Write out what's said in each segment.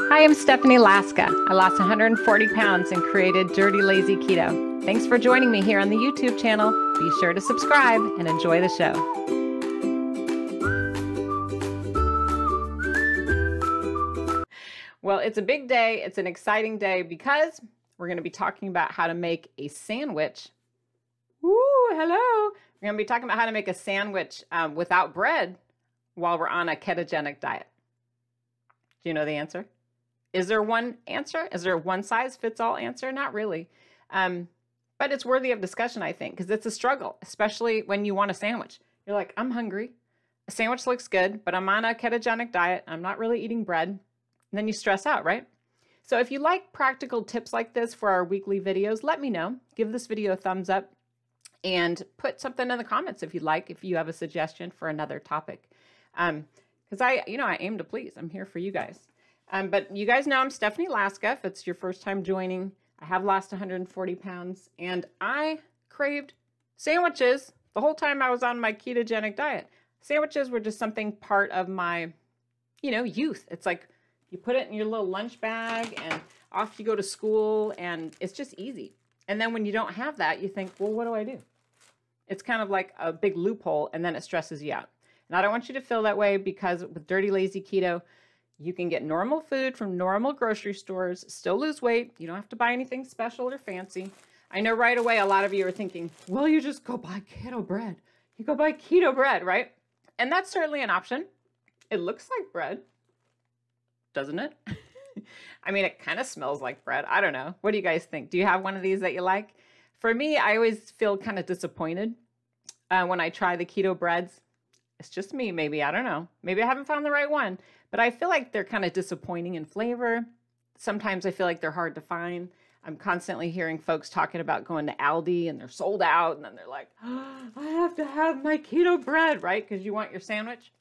Hi, I'm Stephanie Laska. I lost 140 pounds and created Dirty Lazy Keto. Thanks for joining me here on the YouTube channel. Be sure to subscribe and enjoy the show. Well, it's a big day. It's an exciting day because we're going to be talking about how to make a sandwich. Woo, hello. We're going to be talking about how to make a sandwich without bread while we're on a ketogenic diet. Do you know the answer? Is there one answer? Is there a one size fits all answer? Not really. But it's worthy of discussion, I think, because it's a struggle, especially when you want a sandwich. You're like, I'm hungry. A sandwich looks good, but I'm on a ketogenic diet. I'm not really eating bread. And then you stress out, right? So if you like practical tips like this for our weekly videos, let me know. Give this video a thumbs up and put something in the comments if you'd like, if you have a suggestion for another topic. Because I aim to please. I'm here for you guys. But you guys know I'm Stephanie Laska. If it's your first time joining, I have lost 140 pounds and I craved sandwiches the whole time I was on my ketogenic diet. Sandwiches were just something part of my, youth. It's like you put it in your little lunch bag and off you go to school and it's just easy. And then when you don't have that, you think, well, what do I do? It's kind of like a big loophole and then it stresses you out. And I don't want you to feel that way because with Dirty Lazy Keto, you can get normal food from normal grocery stores, still lose weight. You don't have to buy anything special or fancy. I know right away a lot of you are thinking, well, you just go buy keto bread. You go buy keto bread, right? And that's certainly an option. It looks like bread, doesn't it? I mean, it kind of smells like bread. I don't know. What do you guys think? Do you have one of these that you like? For me, I always feel kind of disappointed when I try the keto breads. It's just me, maybe. I don't know. Maybe I haven't found the right one. But I feel like they're kind of disappointing in flavor. Sometimes I feel like they're hard to find. I'm constantly hearing folks talking about going to Aldi and they're sold out. And then they're like, oh, I have to have my keto bread, right? Because you want your sandwich.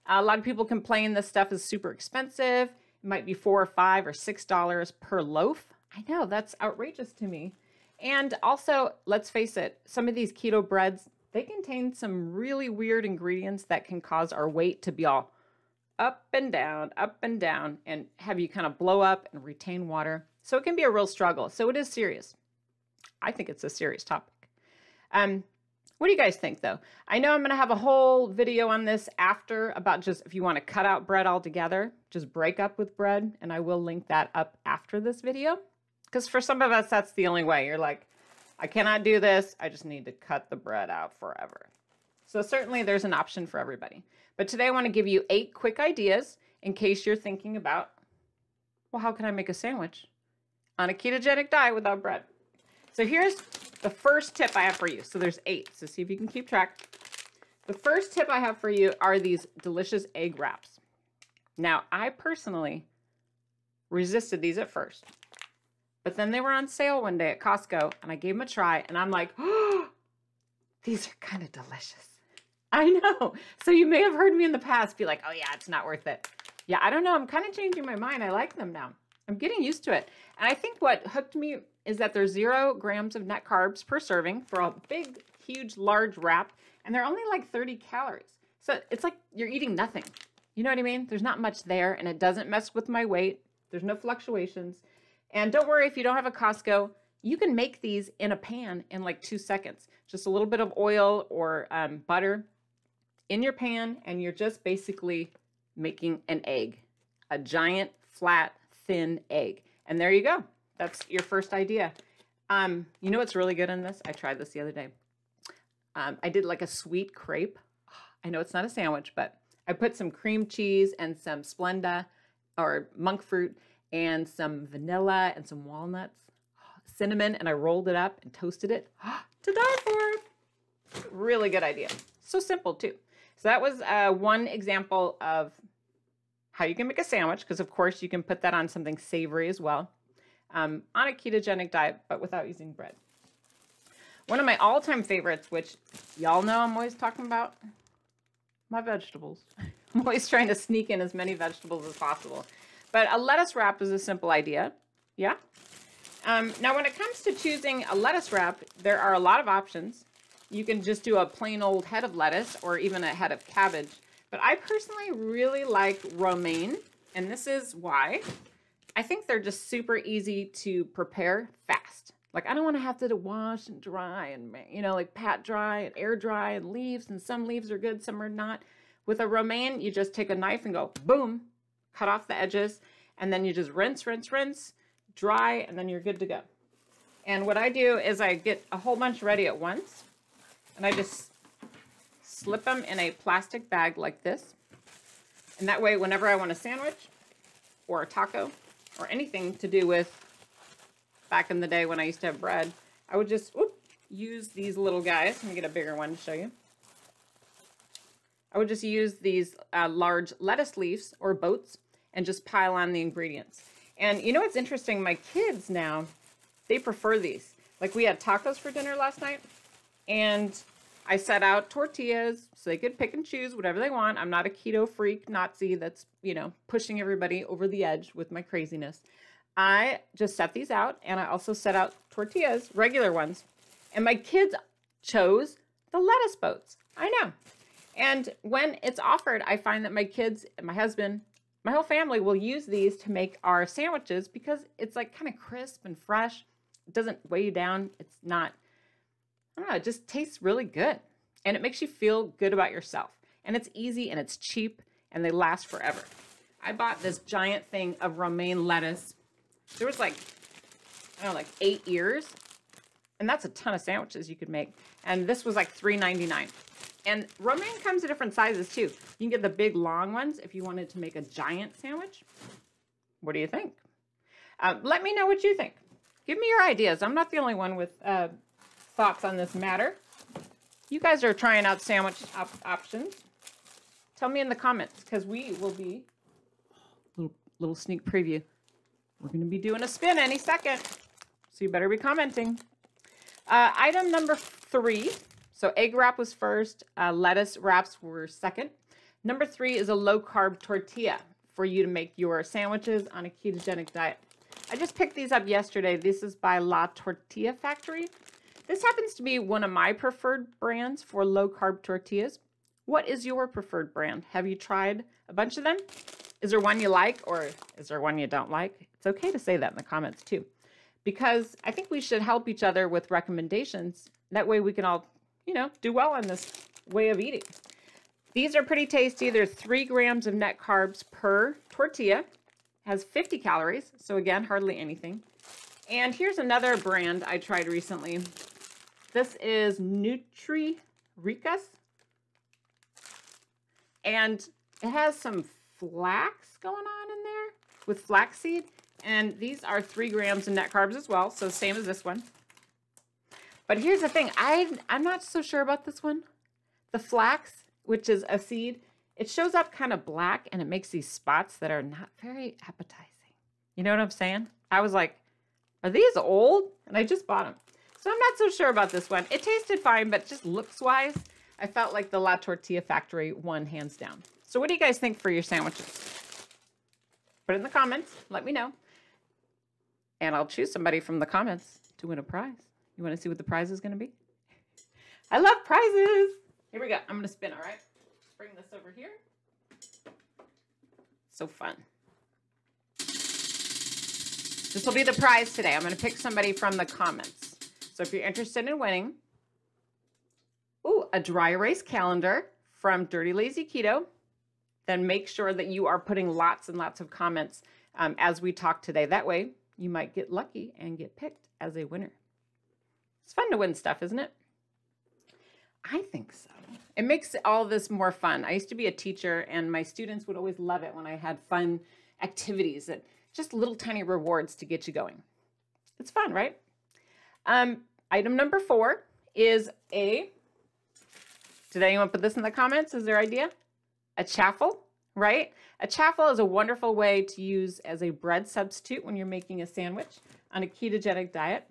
A lot of people complain this stuff is super expensive. It might be $4 or $5 or $6 per loaf. I know, that's outrageous to me. And also, let's face it, some of these keto breads, they contain some really weird ingredients that can cause our weight to be all up and down, and have you kind of blow up and retain water. So it can be a real struggle. So it is serious. I think it's a serious topic. What do you guys think, though? I know I'm going to have a whole video on this after about just if you want to cut out bread altogether, just break up with bread, and I will link that up after this video. Because for some of us, that's the only way. You're like, I cannot do this. I just need to cut the bread out forever. So certainly there's an option for everybody. But today I want to give you 8 quick ideas in case you're thinking about, well, how can I make a sandwich on a ketogenic diet without bread? So here's the first tip I have for you. So there's 8. So see if you can keep track. The first tip I have for you are these delicious egg wraps. Now, I personally resisted these at first. But then they were on sale one day at Costco, and I gave them a try, and I'm like, oh, these are kind of delicious. I know. So you may have heard me in the past be like, oh yeah, it's not worth it. Yeah, I don't know. I'm kind of changing my mind. I like them now. I'm getting used to it. And I think what hooked me is that there's 0 grams of net carbs per serving for a big, huge, large wrap, and they're only like 30 calories. So it's like you're eating nothing. You know what I mean? There's not much there, and it doesn't mess with my weight. There's no fluctuations. And don't worry if you don't have a Costco, you can make these in a pan in like 2 seconds. Just a little bit of oil or butter in your pan, and you're just basically making an egg, a giant, flat, thin egg. And there you go. That's your first idea. You know what's really good in this? I tried this the other day. I did like a sweet crepe. I know it's not a sandwich, but I put some cream cheese and some Splenda or monk fruit and some vanilla and some walnuts, cinnamon, and I rolled it up and toasted it. To die for. Really good idea. So simple too. So that was one example of how you can make a sandwich, because of course you can put that on something savory as well, on a ketogenic diet, but without using bread. One of my all-time favorites, which y'all know I'm always talking about, my vegetables. I'm always trying to sneak in as many vegetables as possible. But a lettuce wrap is a simple idea. Yeah? Now, when it comes to choosing a lettuce wrap, there are a lot of options. You can just do a plain old head of lettuce or even a head of cabbage. But I personally really like romaine, and this is why. I think they're just super easy to prepare fast. Like I don't want to have to wash and dry and, you know, like pat dry and air dry and leaves. And some leaves are good, some are not. With a romaine, you just take a knife and go boom, cut off the edges. And then you just rinse, rinse, rinse, dry, and then you're good to go. And what I do is I get a whole bunch ready at once. And I just slip them in a plastic bag like this. And that way, whenever I want a sandwich or a taco or anything to do with back in the day when I used to have bread, I would just use these little guys. Let me get a bigger one to show you. I would just use these large lettuce leaves or boats and just pile on the ingredients. And you know what's interesting? My kids now, they prefer these. Like we had tacos for dinner last night, and I set out tortillas so they could pick and choose whatever they want. I'm not a keto freak Nazi that's, you know, pushing everybody over the edge with my craziness. I just set these out, and I also set out tortillas, regular ones. And my kids chose the lettuce boats. I know. And when it's offered, I find that my kids and my husband, my whole family will use these to make our sandwiches because it's like kind of crisp and fresh. It doesn't weigh you down. It's not, I don't know, it just tastes really good. And it makes you feel good about yourself. And it's easy and it's cheap and they last forever. I bought this giant thing of romaine lettuce. There was like, I don't know, like 8 ears. And that's a ton of sandwiches you could make. And this was like $3.99. And romaine comes in different sizes too. You can get the big long ones if you wanted to make a giant sandwich. What do you think? Let me know what you think. Give me your ideas. I'm not the only one with thoughts on this matter. You guys are trying out sandwich options. Tell me in the comments because we will be, little sneak preview. We're going to be doing a spin any second. So you better be commenting. Item number 3. So egg wrap was first. Lettuce wraps were second. Number 3 is a low-carb tortilla for you to make your sandwiches on a ketogenic diet. I just picked these up yesterday. This is by La Tortilla Factory. This happens to be one of my preferred brands for low-carb tortillas. What is your preferred brand? Have you tried a bunch of them? Is there one you like or is there one you don't like? It's okay to say that in the comments too, because I think we should help each other with recommendations. That way we can all, you know, do well on this way of eating. These are pretty tasty. They're 3 grams of net carbs per tortilla. Has 50 calories, so again, hardly anything. And here's another brand I tried recently. This is Nutri Ricas. And it has some flax going on in there with flaxseed. And these are 3 grams of net carbs as well, so same as this one. But here's the thing, I'm not so sure about this one. The flax, which is a seed, it shows up kind of black and it makes these spots that are not very appetizing. You know what I'm saying? I was like, are these old? And I just bought them. So I'm not so sure about this one. It tasted fine, but just looks-wise, I felt like the La Tortilla Factory won hands down. So what do you guys think for your sandwiches? Put it in the comments. Let me know. And I'll choose somebody from the comments to win a prize. You want to see what the prize is going to be? I love prizes. Here we go. I'm going to spin, all right? Bring this over here. So fun. This will be the prize today. I'm going to pick somebody from the comments. So if you're interested in winning, a dry erase calendar from Dirty Lazy Keto, then make sure that you are putting lots and lots of comments as we talk today. That way you might get lucky and get picked as a winner. It's fun to win stuff, isn't it? I think so. It makes all this more fun. I used to be a teacher and my students would always love it when I had fun activities and just little tiny rewards to get you going. It's fun, right? Item number 4 is did anyone put this in the comments? Is their idea? A chaffle, right? A chaffle is a wonderful way to use as a bread substitute when you're making a sandwich on a ketogenic diet.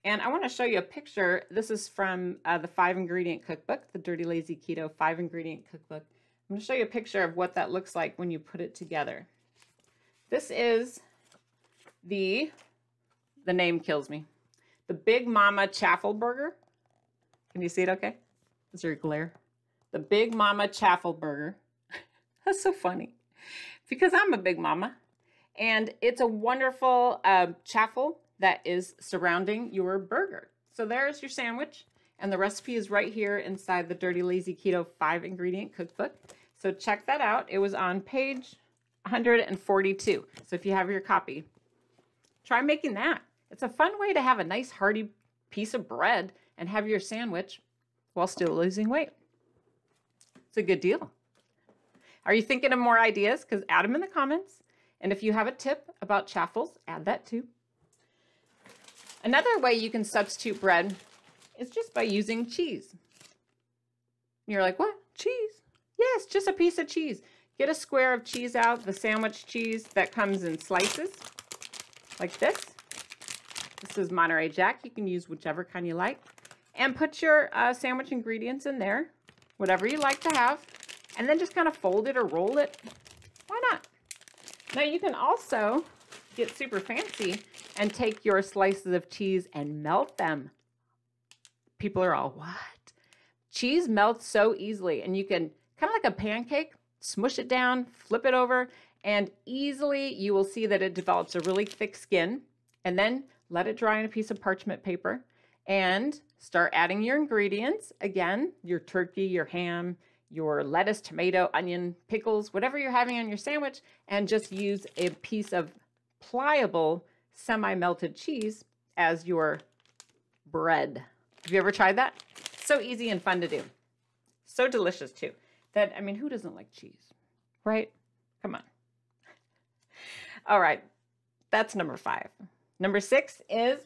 And I want to show you a picture. This is from the 5-ingredient cookbook, the Dirty Lazy Keto 5-ingredient cookbook. I'm going to show you a picture of what that looks like when you put it together. This is the name kills me, the Big Mama Chaffle Burger. Can you see it okay? Is there a glare? The Big Mama Chaffle Burger. That's so funny because I'm a big mama. And it's a wonderful chaffle that is surrounding your burger. So there's your sandwich. And the recipe is right here inside the Dirty Lazy Keto 5-ingredient cookbook. So check that out. It was on page 142. So if you have your copy, try making that. It's a fun way to have a nice hearty piece of bread and have your sandwich while still losing weight. It's a good deal. Are you thinking of more ideas? Because add them in the comments. And if you have a tip about chaffles, add that too. Another way you can substitute bread is just by using cheese. You're like, what? Cheese? Yes, just a piece of cheese. Get a square of cheese out, the sandwich cheese that comes in slices like this. This is Monterey Jack. You can use whichever kind you like. And put your sandwich ingredients in there, whatever you like to have, and then just kind of fold it or roll it. Why not? Now you can also get super fancy and take your slices of cheese and melt them. People are all, what? Cheese melts so easily, and you can, kind of like a pancake, smush it down, flip it over, and easily you will see that it develops a really thick skin. And then let it dry on a piece of parchment paper and start adding your ingredients. Again, your turkey, your ham, your lettuce, tomato, onion, pickles, whatever you're having on your sandwich, and just use a piece of pliable semi-melted cheese as your bread. Have you ever tried that? So easy and fun to do. So delicious too. That, I mean, who doesn't like cheese, right? Come on. All right, that's number 5. Number 6 is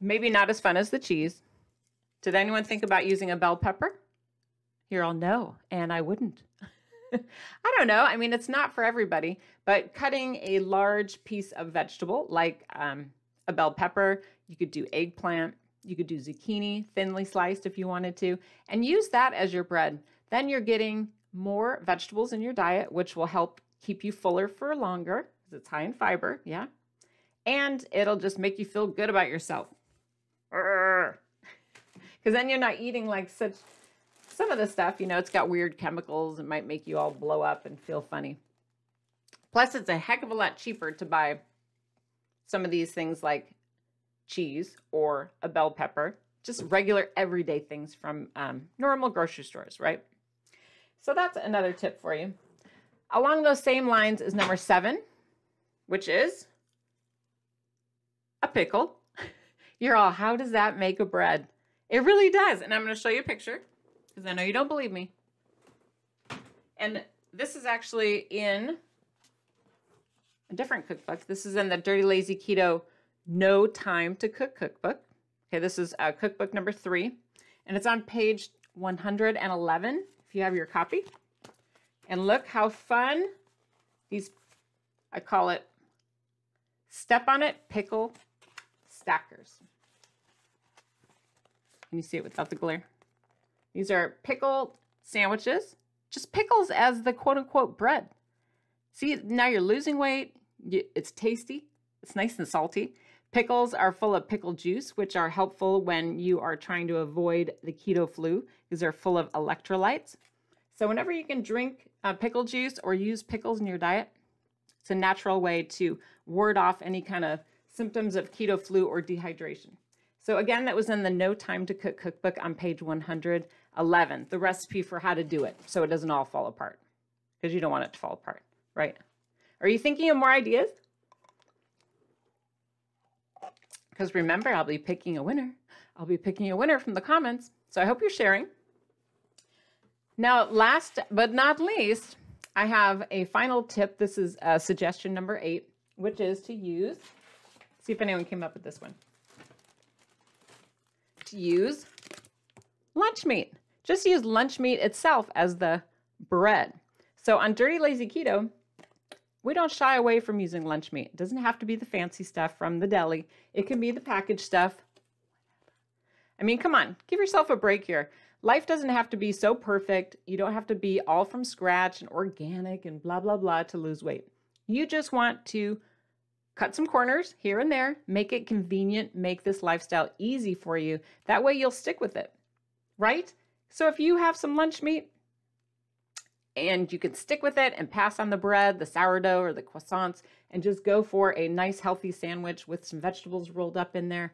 maybe not as fun as the cheese. Did anyone think about using a bell pepper? You're all, no, and I wouldn't. I don't know. I mean, it's not for everybody, but cutting a large piece of vegetable like a bell pepper, you could do eggplant, you could do zucchini, thinly sliced if you wanted to, and use that as your bread. Then you're getting more vegetables in your diet, which will help keep you fuller for longer because it's high in fiber, yeah? And it'll just make you feel good about yourself. Because then you're not eating like some of the stuff, you know, it's got weird chemicals. It might make you all blow up and feel funny. Plus, it's a heck of a lot cheaper to buy some of these things like cheese or a bell pepper, just regular everyday things from normal grocery stores, right? So that's another tip for you. Along those same lines is number 7, which is a pickle. You're all, how does that make a bread? It really does. And I'm going to show you a picture because I know you don't believe me. And this is actually in a different cookbook. This is in the Dirty Lazy Keto No Time to Cook cookbook. Okay, this is cookbook number 3. And it's on page 111 if you have your copy. And look how fun these, I call it, step on it, pickle stackers. Can you see it without the glare? These are pickled sandwiches, just pickles as the quote-unquote bread. See, now you're losing weight. It's tasty. It's nice and salty. Pickles are full of pickle juice, which are helpful when you are trying to avoid the keto flu because they're full of electrolytes. So whenever you can drink pickle juice or use pickles in your diet, it's a natural way to ward off any kind of symptoms of keto flu or dehydration. So again, that was in the No Time to Cook cookbook on page 111, the recipe for how to do it so it doesn't all fall apart because you don't want it to fall apart, right? Are you thinking of more ideas? Because remember, I'll be picking a winner. I'll be picking a winner from the comments. So I hope you're sharing. Now, last but not least, I have a final tip. This is suggestion number 8, which is to use, see if anyone came up with this one, to use lunch meat. Just use lunch meat itself as the bread. So on Dirty Lazy Keto, we don't shy away from using lunch meat. It doesn't have to be the fancy stuff from the deli. It can be the packaged stuff. I mean, come on, give yourself a break here. Life doesn't have to be so perfect. You don't have to be all from scratch and organic and blah, blah, blah to lose weight. You just want to cut some corners here and there, make it convenient, make this lifestyle easy for you. That way you'll stick with it, right? So if you have some lunch meat and you can stick with it and pass on the bread, the sourdough or the croissants, and just go for a nice healthy sandwich with some vegetables rolled up in there.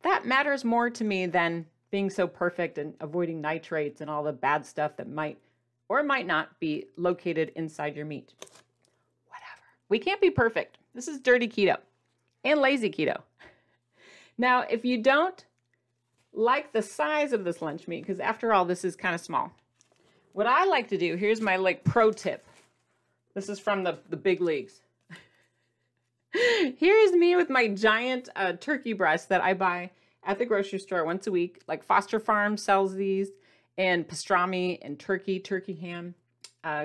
That matters more to me than being so perfect and avoiding nitrates and all the bad stuff that might or might not be located inside your meat. Whatever. We can't be perfect. This is dirty keto and lazy keto. Now, if you don't like the size of this lunch meat, because after all, this is kind of small, what I like to do, here's my pro tip. This is from the big leagues. Here's me with my giant turkey breast that I buy at the grocery store once a week. Like Foster Farms sells these, and pastrami and turkey ham.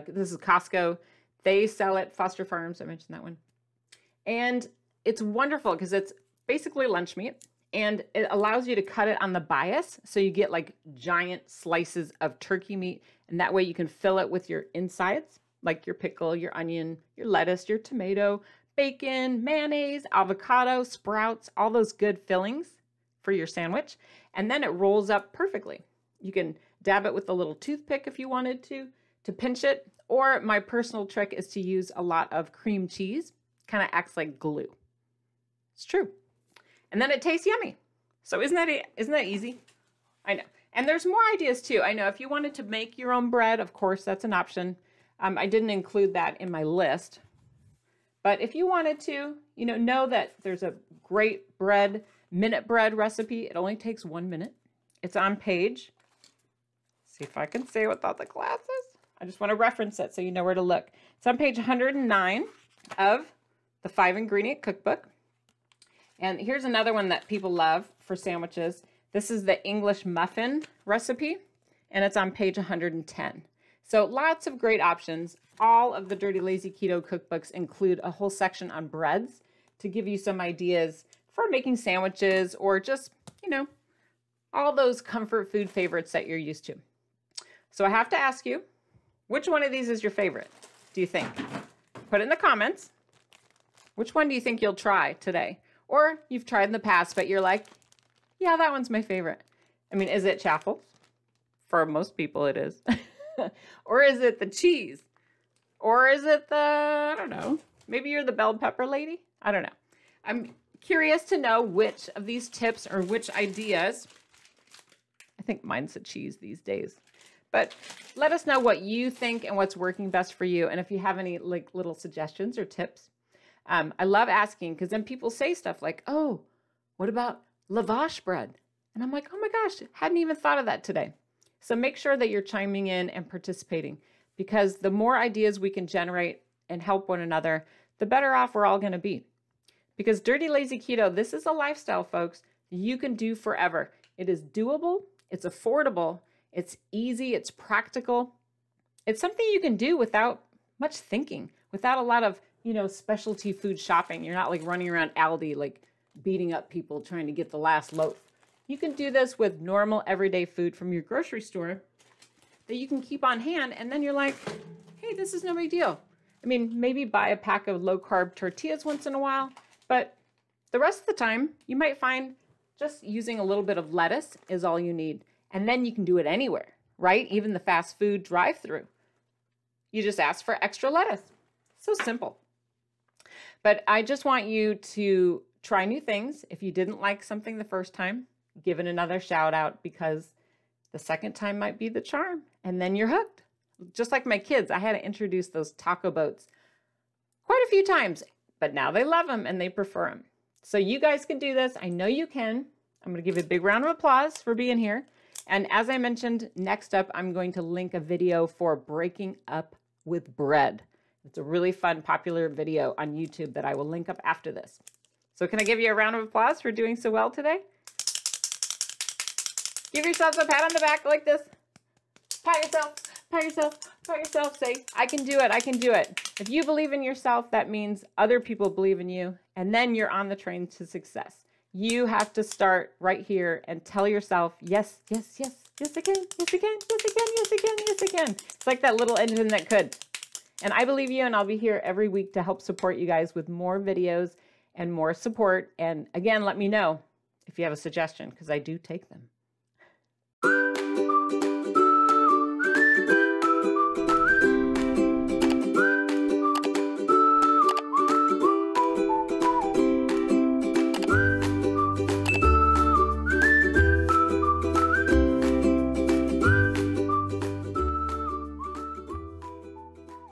This is Costco. They sell it, Foster Farms, I mentioned that one. And it's wonderful because it's basically lunch meat, and it allows you to cut it on the bias. So you get like giant slices of turkey meat, and that way you can fill it with your insides, like your pickle, your onion, your lettuce, your tomato, bacon, mayonnaise, avocado, sprouts, all those good fillings for your sandwich. And then it rolls up perfectly. You can dab it with a little toothpick if you wanted to pinch it. Or my personal trick is to use a lot of cream cheese. Kind of acts like glue. It's true. And then it tastes yummy. So isn't that easy? I know. And there's more ideas too. I know if you wanted to make your own bread, of course, that's an option. I didn't include that in my list. But if you wanted to, know that there's a great minute bread recipe. It only takes 1 minute. It's on page. See if I can say it without the glasses. I just want to reference it so you know where to look. It's on page 109 of the 5-ingredient cookbook. And here's another one that people love for sandwiches. This is the English muffin recipe, and it's on page 110. So lots of great options. All of the Dirty Lazy Keto cookbooks include a whole section on breads to give you some ideas for making sandwiches or just, all those comfort food favorites that you're used to. So I have to ask you, which one of these is your favorite, do you think? Put it in the comments. Which one do you think you'll try today? Or you've tried in the past, but you're like, yeah, that one's my favorite. I mean, is it Chaffles? For most people it is. Or is it the cheese? Or is it I don't know, maybe you're the bell pepper lady? I don't know. I'm curious to know which of these tips or which ideas. I think mine's the cheese these days. But let us know what you think and what's working best for you. And if you have any little suggestions or tips. I love asking because then people say stuff like, oh, what about lavash bread? And I'm like, oh my gosh, hadn't even thought of that today. So make sure that you're chiming in and participating, because the more ideas we can generate and help one another, the better off we're all going to be. Because Dirty Lazy Keto, this is a lifestyle, folks, you can do forever. It is doable, it's affordable, it's easy, it's practical. It's something you can do without much thinking, without a lot of, specialty food shopping. You're not running around Aldi, beating up people trying to get the last loaf. You can do this with normal everyday food from your grocery store that you can keep on hand, and then you're like, hey, this is no big deal. I mean, maybe buy a pack of low-carb tortillas once in a while, but the rest of the time, you might find just using a little bit of lettuce is all you need, and then you can do it anywhere, right? Even the fast food drive-through. You just ask for extra lettuce. So simple. But I just want you to try new things. If you didn't like something the first time, give it another shout out, because the second time might be the charm, and then you're hooked. Just like my kids, I had to introduce those taco boats quite a few times, but now they love them and they prefer them. So you guys can do this. I know you can. I'm going to give you a big round of applause for being here. And as I mentioned, next up, I'm going to link a video for breaking up with bread. It's a really fun, popular video on YouTube that I will link up after this. So can I give you a round of applause for doing so well today? Give yourselves a pat on the back like this. Pat yourself, pat yourself, pat yourself. Say, I can do it, I can do it. If you believe in yourself, that means other people believe in you, and then you're on the train to success. You have to start right here and tell yourself, yes, yes, yes, yes I can, yes I can, yes I can, yes I can, yes I can. It's like that little engine that could. And I believe you, and I'll be here every week to help support you guys with more videos and more support. And again, let me know if you have a suggestion, because I do take them.